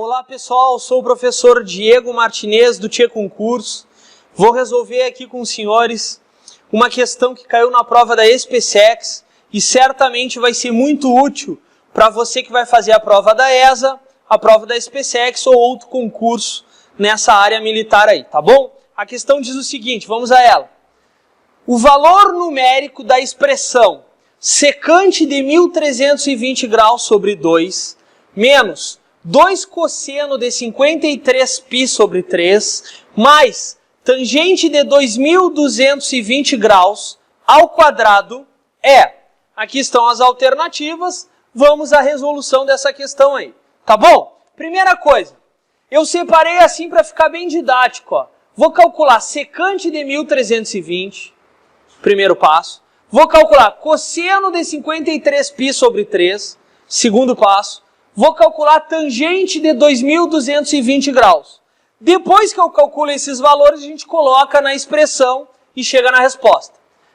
Olá pessoal, sou o professor Diego Martinez do Tchê Concurso. Vou resolver aqui com os senhores uma questão que caiu na prova da SpaceX e certamente vai ser muito útil para você que vai fazer a prova da ESA, a prova da SpaceX ou outro concurso nessa área militar aí, tá bom? A questão diz o seguinte, vamos a ela. O valor numérico da expressão secante de 1320 graus sobre 2 menos 2 cosseno de 53π sobre 3 mais tangente de 2220 graus ao quadrado é. Aqui estão as alternativas, vamos à resolução dessa questão aí, tá bom? Primeira coisa, eu separei assim para ficar bem didático, ó. Vou calcular secante de 1320, primeiro passo. Vou calcular cosseno de 53π sobre 3, segundo passo. Vou calcular tangente de 2220 graus. Depois que eu calculo esses valores, a gente coloca na expressão e chega na resposta.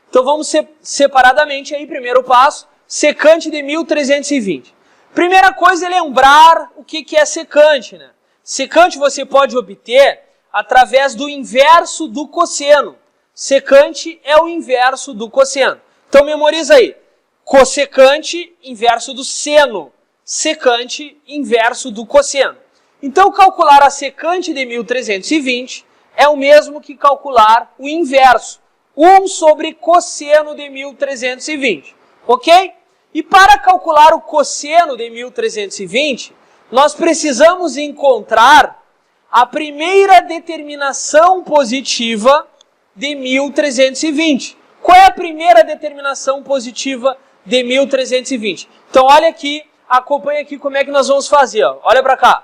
Então vamos separadamente aí, primeiro passo, secante de 1320. Primeira coisa é lembrar o que é secante, né? Secante você pode obter através do inverso do cosseno. Secante é o inverso do cosseno. Então memoriza aí. Cossecante, inverso do seno. Secante, inverso do cosseno. Então calcular a secante de 1320 é o mesmo que calcular o inverso. 1 sobre cosseno de 1320. Ok? E para calcular o cosseno de 1320, nós precisamos encontrar a primeira determinação positiva de 1320. Qual é a primeira determinação positiva de 1320? Então olha aqui, acompanha aqui como é que nós vamos fazer. Ó. Olha para cá.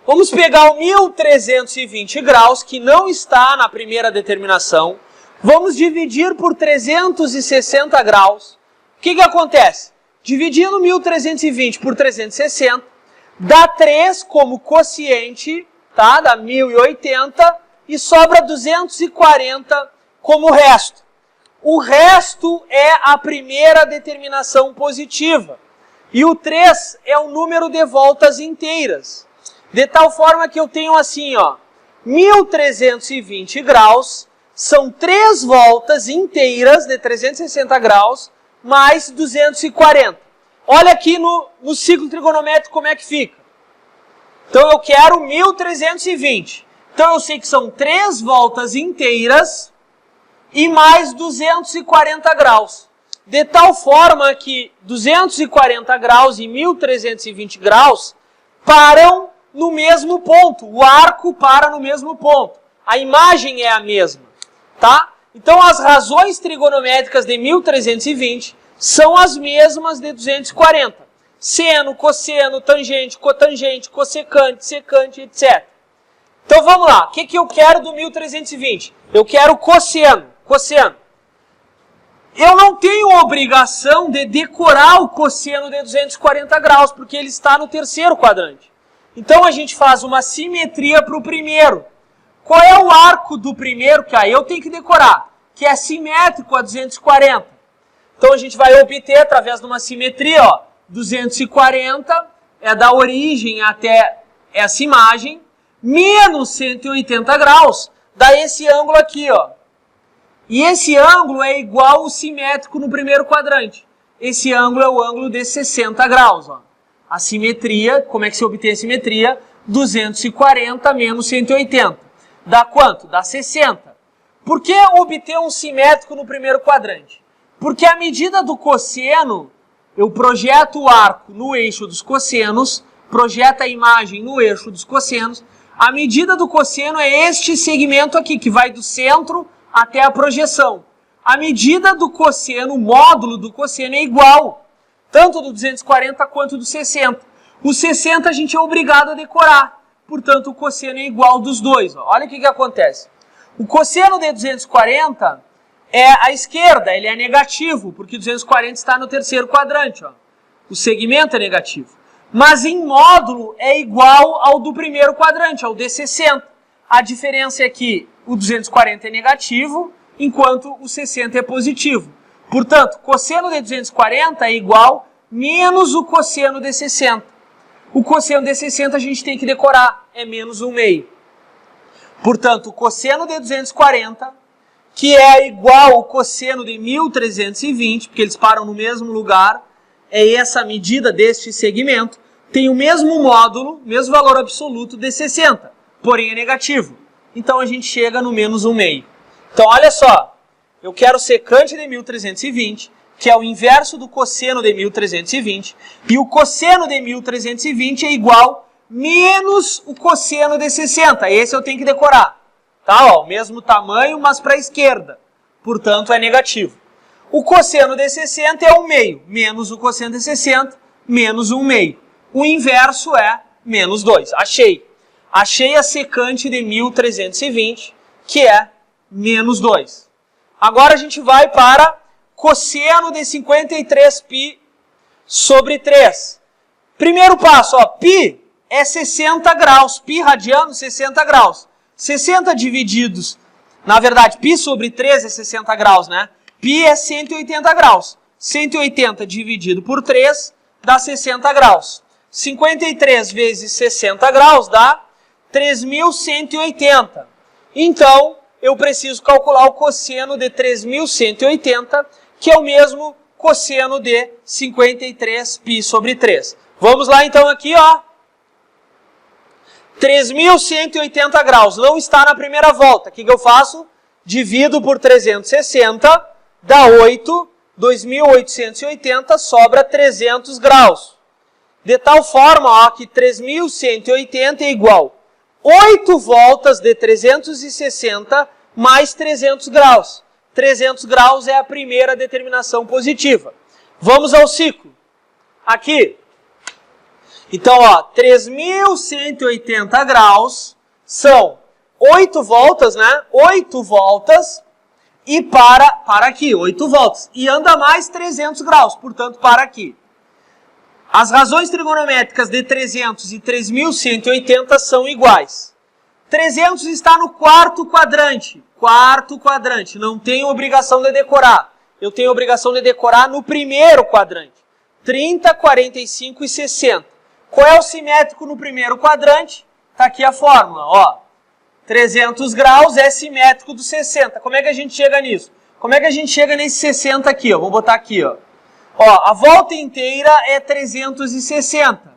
Vamos pegar o 1320 graus, que não está na primeira determinação. Vamos dividir por 360 graus. O que acontece? Dividindo 1320 por 360, dá 3 como quociente, tá? Dá 1080 e sobra 240 como resto. O resto é a primeira determinação positiva. E o 3 é o número de voltas inteiras. De tal forma que eu tenho assim, ó, 1320 graus são 3 voltas inteiras de 360 graus mais 240. Olha aqui no ciclo trigonométrico como é que fica. Então eu quero 1320. Então eu sei que são 3 voltas inteiras e mais 240 graus. De tal forma que 240 graus e 1320 graus param no mesmo ponto. O arco para no mesmo ponto. A imagem é a mesma, tá? Então as razões trigonométricas de 1320 são as mesmas de 240. Seno, cosseno, tangente, cotangente, cossecante, secante, etc. Então vamos lá. O que eu quero do 1320? Eu quero cosseno. Cosseno. Eu não tenho obrigação de decorar o cosseno de 240 graus, porque ele está no terceiro quadrante. Então a gente faz uma simetria para o primeiro. Qual é o arco do primeiro? Que aí eu tenho que decorar, que é simétrico a 240. Então a gente vai obter através de uma simetria, ó, 240 é da origem até essa imagem, menos 180 graus, dá esse ângulo aqui, ó. E esse ângulo é igual ao simétrico no primeiro quadrante. Esse ângulo é o ângulo de 60 graus. Ó. A simetria, como é que se obtém a simetria? 240 menos 180. Dá quanto? Dá 60. Por que obter um simétrico no primeiro quadrante? Porque a medida do cosseno, eu projeto o arco no eixo dos cossenos, projeto a imagem no eixo dos cossenos. A medida do cosseno é este segmento aqui, que vai do centro até a projeção. A medida do cosseno, o módulo do cosseno é igual, tanto do 240 quanto do 60. O 60 a gente é obrigado a decorar, portanto o cosseno é igual dos dois. Ó. Olha o que acontece. O cosseno de 240 é à esquerda, ele é negativo, porque 240 está no terceiro quadrante. Ó. O segmento é negativo. Mas em módulo é igual ao do primeiro quadrante, ao de 60. A diferença é que o 240 é negativo, enquanto o 60 é positivo. Portanto, cosseno de 240 é igual menos o cosseno de 60. O cosseno de 60 a gente tem que decorar, é menos 1/2. Portanto, o cosseno de 240, que é igual ao cosseno de 1320, porque eles param no mesmo lugar, é essa medida deste segmento, tem o mesmo módulo, mesmo valor absoluto de 60, porém é negativo. Então a gente chega no menos 1/2. Então olha só, eu quero secante de 1320, que é o inverso do cosseno de 1320, e o cosseno de 1320 é igual menos o cosseno de 60. Esse eu tenho que decorar. Tá, ó, o mesmo tamanho, mas para a esquerda. Portanto, é negativo. O cosseno de 60 é 1/2, menos o cosseno de 60, menos 1/2. O inverso é menos 2. Achei. Achei a secante de 1320, que é menos 2. Agora a gente vai para cosseno de 53π sobre 3. Primeiro passo, ó, π é 60 graus. Π radiano, 60 graus. 60 divididos, na verdade, π sobre 3 é 60 graus, né? Π é 180 graus. 180 dividido por 3 dá 60 graus. 53 vezes 60 graus dá 3.180. Então, eu preciso calcular o cosseno de 3.180, que é o mesmo cosseno de 53π sobre 3. Vamos lá então aqui, ó. 3.180 graus, não está na primeira volta. O que eu faço? Divido por 360, dá 8, 2.880, sobra 300 graus. De tal forma, ó, que 3.180 é igual 8 voltas de 360 mais 300 graus. 300 graus é a primeira determinação positiva. Vamos ao ciclo. Aqui. Então, ó, 3.180 graus são 8 voltas, né? 8 voltas e para aqui, 8 voltas. E anda mais 300 graus, portanto, para aqui. As razões trigonométricas de 300 e 3.180 são iguais. 300 está no quarto quadrante. Quarto quadrante. Não tenho obrigação de decorar. Eu tenho obrigação de decorar no primeiro quadrante. 30, 45 e 60. Qual é o simétrico no primeiro quadrante? Está aqui a fórmula, ó. 300 graus é simétrico do 60. Como é que a gente chega nisso? Como é que a gente chega nesse 60 aqui, ó? Vamos botar aqui, ó. Ó, a volta inteira é 360.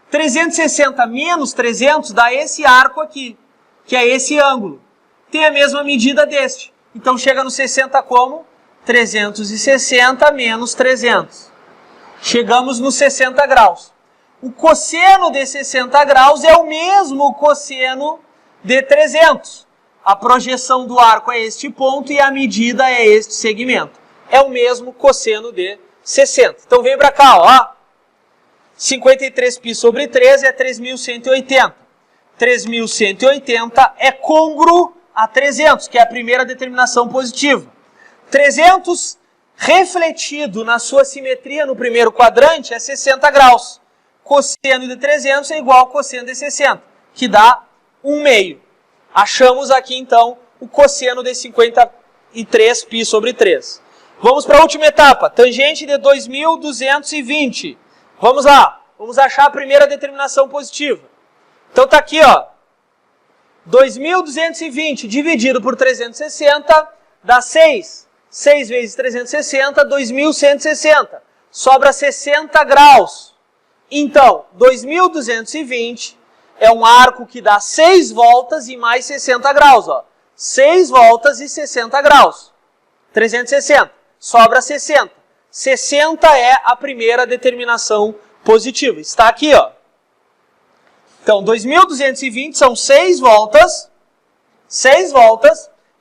360 menos 300 dá esse arco aqui, que é esse ângulo. Tem a mesma medida deste. Então chega no 60 como? 360 menos 300. Chegamos nos 60 graus. O cosseno de 60 graus é o mesmo cosseno de 300. A projeção do arco é este ponto e a medida é este segmento. É o mesmo cosseno de 60. Então vem para cá, ó. 53π sobre 13 é 3.180. 3.180 é côngruo a 300, que é a primeira determinação positiva. 300 refletido na sua simetria no primeiro quadrante é 60 graus. Cosseno de 300 é igual ao cosseno de 60, que dá 1/2. Achamos aqui, então, o cosseno de 53π sobre 3. Vamos para a última etapa, tangente de 2.220. Vamos lá, vamos achar a primeira determinação positiva. Então está aqui, ó, 2.220 dividido por 360 dá 6. 6 vezes 360, 2.160. Sobra 60 graus. Então, 2.220 é um arco que dá 6 voltas e mais 60 graus. Ó. 6 voltas e 60 graus. 360. Sobra 60. 60 é a primeira determinação positiva. Está aqui, ó. Então, 2.220 são 6 voltas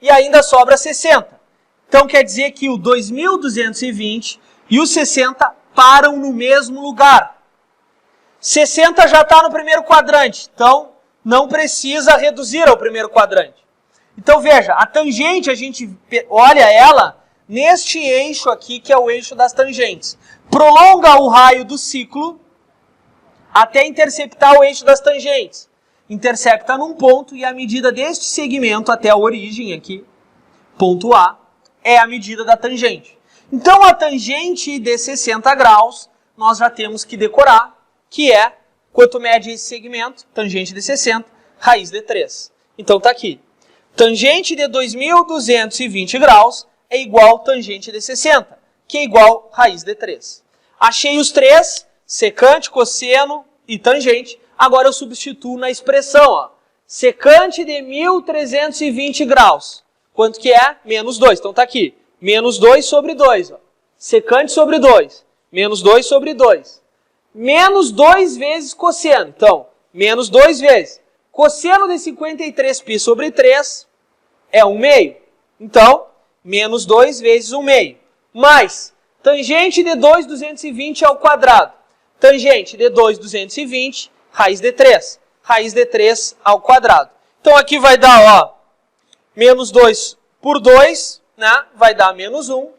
e ainda sobra 60. Então, quer dizer que o 2.220 e o 60 param no mesmo lugar. 60 já está no primeiro quadrante, então não precisa reduzir ao primeiro quadrante. Então, veja, a tangente, a gente olha ela neste eixo aqui, que é o eixo das tangentes. Prolonga o raio do ciclo até interceptar o eixo das tangentes. Intercepta num ponto e a medida deste segmento até a origem aqui, ponto A, é a medida da tangente. Então, a tangente de 60 graus, nós já temos que decorar, que é Quanto mede esse segmento, tangente de 60, raiz de 3. Então tá aqui. Tangente de 2.220 graus é igual tangente de 60, que é igual raiz de 3. Achei os três, secante, cosseno e tangente. Agora eu substituo na expressão, ó. Secante de 1.320 graus. Quanto que é? Menos 2. Então tá aqui. Menos 2 sobre 2. Ó. Secante sobre 2. Menos 2 sobre 2. Menos 2 vezes cosseno. Então, menos 2 vezes. Cosseno de 53π sobre 3 é 1/2. Então, menos 2 vezes 1/2. Mais tangente de 2.220 ao quadrado. Tangente de 2.220, raiz de 3. Raiz de 3 ao quadrado. Então aqui vai dar, ó, menos 2 por 2, né? Vai dar menos 1.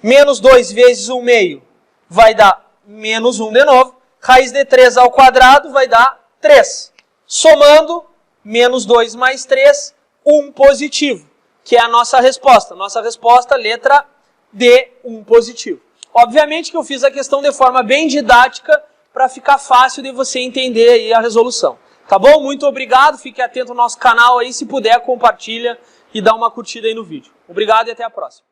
Menos 2 vezes 1/2 vai dar menos 1 de novo. Raiz de 3 ao quadrado vai dar 3. Somando, menos 2 mais 3, 1 positivo, que é a nossa resposta. Nossa resposta, letra D, 1 positivo. Obviamente que eu fiz a questão de forma bem didática para ficar fácil de você entender aí a resolução. Tá bom? Muito obrigado, fique atento ao nosso canal aí, se puder compartilha e dá uma curtida aí no vídeo. Obrigado e até a próxima.